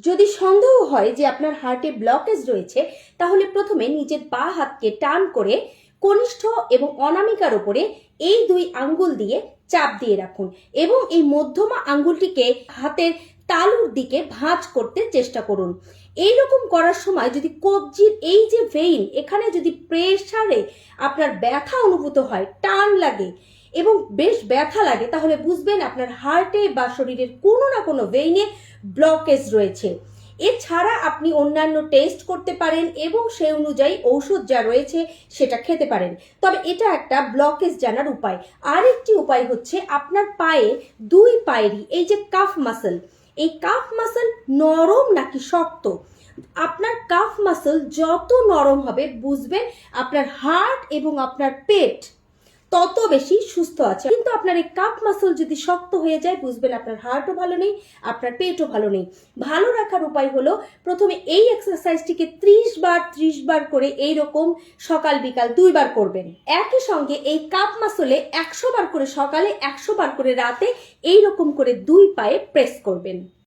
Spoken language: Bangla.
যদি সন্দেহ হয় যে আপনার হার্টে ব্লকেজ রয়েছে, তাহলে প্রথমে নিজের পা হাতকে টান করে কনিষ্ঠ এবং অনামিকার উপরে এই দুই আঙ্গুল দিয়ে চাপ দিয়ে রাখুন এবং এই মধ্যমা আঙ্গুলটিকে হাতের তালুর দিকে ভাঁজ করতে চেষ্টা করুন। এইরকম করার সময় যদি কবজির এই যে ভেইন, এখানে যদি প্রেসারে আপনার ব্যথা অনুভূত হয়, টান লাগে এবং বেশ ব্যথা লাগে, তাহলে বুঝবেন আপনার হার্টে বা শরীরের কোনো না কোনো ভেইনে ব্লকেজ রয়েছে। এছাড়া আপনি অন্যান্য টেস্ট করতে পারেন এবং সেই অনুযায়ী ঔষধ যা রয়েছে সেটা খেতে পারেন। তবে এটা একটা ব্লকেজ জানার উপায়। আরেকটি উপায় হচ্ছে আপনার পায়ে দুই পায়েরই এই যে কাফ মাসল, এই কাফ মাসল নরম নাকি শক্ত। আপনার কাফ মাসল যত নরম হবে বুঝবেন আপনার হার্ট এবং আপনার পেট তত বেশি সুস্থ আছে। কিন্তু আপনার এই কাফ মাসল যদি শক্ত হয়ে যায় বুঝবেন আপনার হার্টও ভালো নেই, আপনার পেটও ভালো নেই। ভালো রাখার উপায় হলো প্রথমে এই এক্সারসাইজটিকে 30 বার করে এইরকম সকাল বিকাল 2 বার করবেন। একই সঙ্গে এই কাফ মাসলে 100 বার করে সকালে, 100 বার করে রাতে এইরকম করে 2 পায়ে প্রেস করবেন।